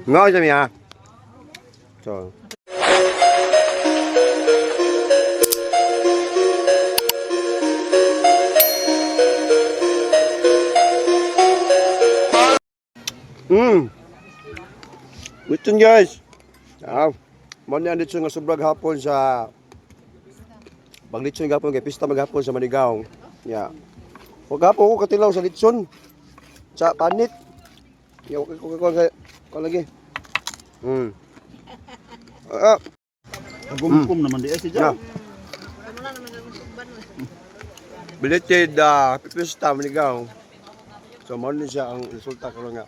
Ngon cho mày à? Trời. Lechon guys. Mao ni ang lechon nga sobrang hapon sa lechon gapon kay pista maghapon sa Manigaong. Ya. Wag hapon ko katilaw sa lechon. Sa panit. Ya ko lagi. Gumkum naman di si Jaw. Belated pista Manigaong. So mao ni siya ang resulta karon nga.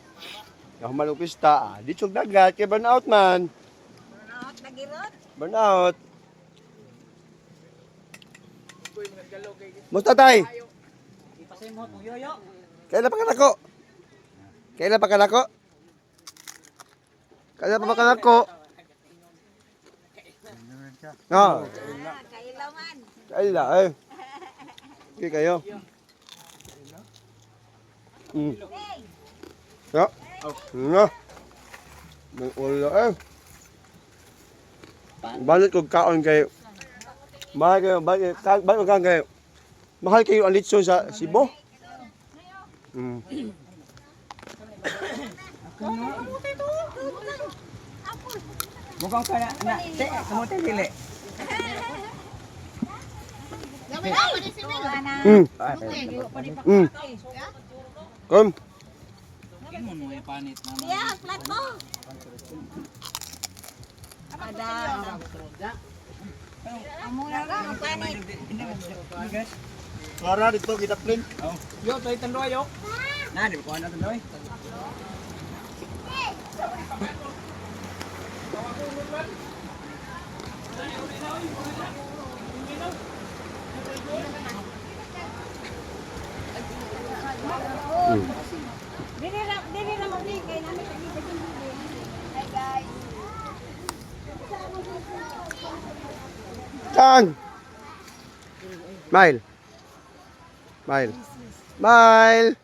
Yung humalong pista, di tsog dagat, kaya burnout man. Burnout, nagirot. Burnout. Musta tay? Ipasay mo kung yoyo. Kailan pa ka nako? Kailan pa ka nako? Kailan pa ka nako? No. Kailaw man. Kailan eh. Okay kayo. Ya. No. May ulo eh. Balik ko kaon kay mahal kayo mahal kayo ang litson sa Cebu. Mukhang ka na. Kamutin dili. Kom. Mo mo ipanit na. Yeah, flat mo. Ada. Amo na lang panit. Para dito kita plain. Yo, toy tandoy yo. Na, di ko ana tandoy. Dili na magbigay namin sa Hi guys. Tang. Smile. Smile. Smile.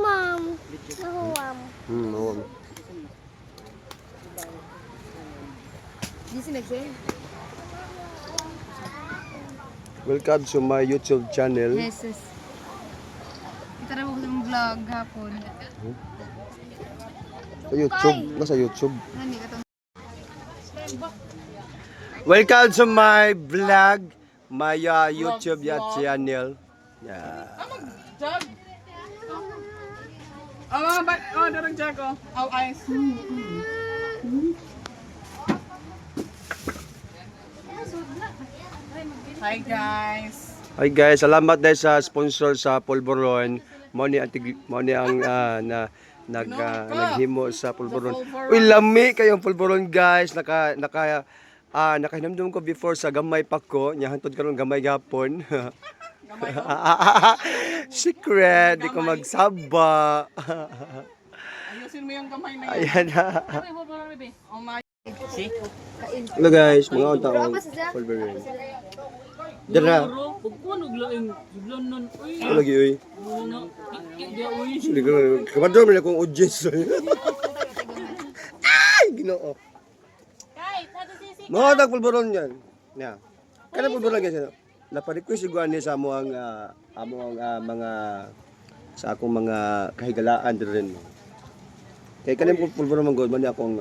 Mom. Mom. Welcome to my YouTube channel. Yes. Ito na mo yung vlog hapon. Sa YouTube, nasa YouTube. Nani ka to? Welcome to my vlog, my YouTube channel. Yeah. Darang jago. Aw ice. Hi guys. Hi guys, salamat dahil sa sponsor sa Polvoron. Mo ni ang naghimo sa Polvoron. Uy, lami kayong Polvoron guys. Nakahinamdum ko before sa gamay pa ko. Nya hantod karon gamay gapon. Secret, di ko magsaba. Ayusin mo yung kamay na Ayan na. Oh my. Hello guys, mga taong Polvoron. Dara. Ano lagi uy? Sige ko. Kamadro man akong audience. Ay, Ginoo. Mga tag Polvoron yan. Yeah. Kana Polvoron guys. Napa-request ko ani sa amo ang mga sa akong mga kahigalaan din. Kay kanin Polvoron man god man akong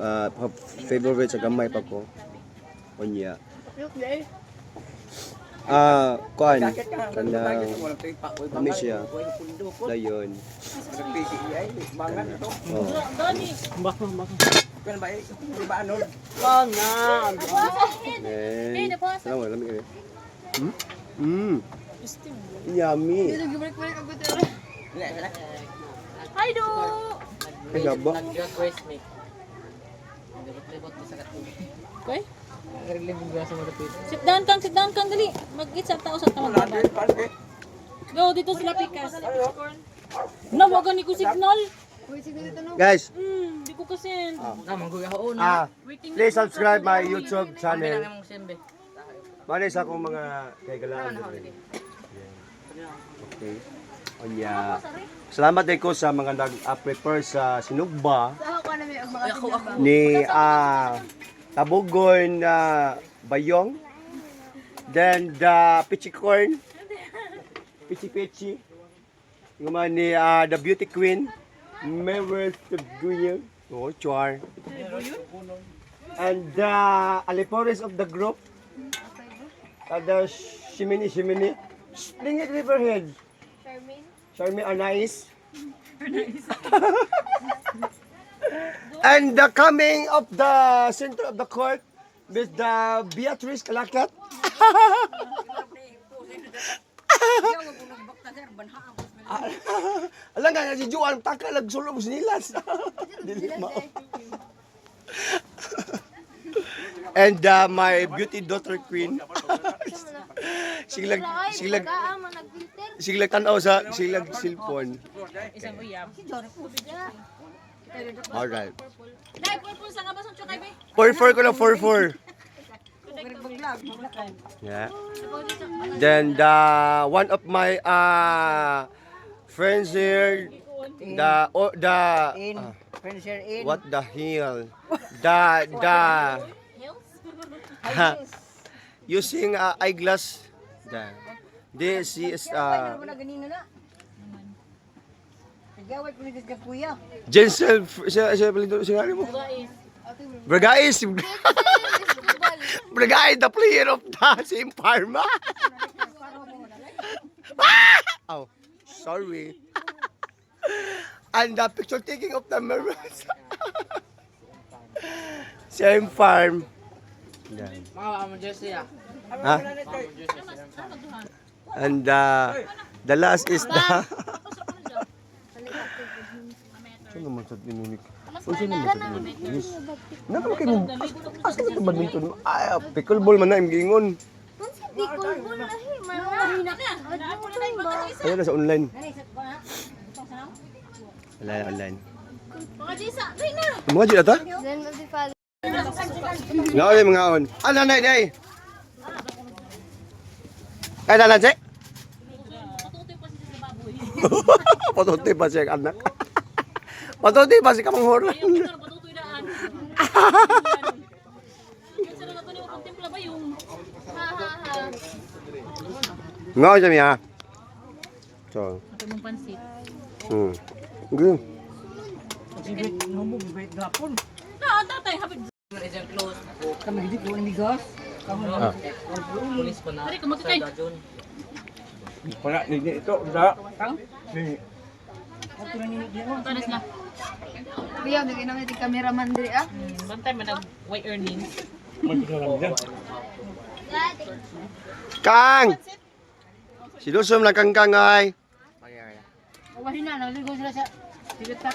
favorite sa gamay pa ko. Onya. Kuan kanang kami siya dayon Bako. Kan ba di ba ano? Salamat lamig ni. Yummy. Hi do. Ay gaba. Okay? Sit down kang dali. Mag-eat sa tao sa tamang baba. Go dito sila pikas. Nawagan ni ko signal. Guys, Di ko kasi. please subscribe my YouTube channel. Manay sa akong mga kaigalaan. Okay. Onya. Salamat din ko sa mga nag-prepare sa sinugba ni Tabugon na Bayong. Then the Pichicorn. Pichi. Yung mga ni the Beauty Queen. Members of Guyo. Oh, Char. And the Alipores of the group. The Shimini. Sling it Riverhead. Charmaine Anais. And the coming of the center of the court with the Beatrice Calacat. Alam nga si Juan taka nagsulong sinilas. Dili mao. And my beauty daughter queen. Siglag tanaw sa siglag cellphone. Isang uyab. Alright. Dai, purple sa nga ba sa chukay be? 4-4 ko na 4-4. Yeah. Then one of my friends here, what the hell? Using eyeglass. This is Jensel, siya mo. Bragais. Bragais, the player of the same Parma. Oh, sorry. And the picture taking of the mirrors. Same farm. Huh? And the last is the Sino naman sa tinunik? O sino naman sa tinunik? Yes. Naman kayo mo. Asa ka badminton? Ay, pickleball man na yung gingon. Ayun na sa online. Wala na online. Mga Jisa, dai na. Mga dyan ata? Nga ulit mga on. Ah, nanay, nanay. Ay, nanay, Jek. Patutoy pa siya sa baboy. Patutoy pa siya anak. Patutoy pa si Kamanghoran. Ayaw kita na patutoy daan. Kasi na ni kontempla ba yung Nga ulit niya. So. Ito mong pansit. Okay. Ah, tatay, hapit. Ari, kumakit kay. Wala, ito, da. Tanas na. Kuya, bigyan namin yung cameraman diri ah. Bantay man nag-white earnings. Kang! Sinusom na kang ay. Wahin na, naligo sila sa tigat-tat.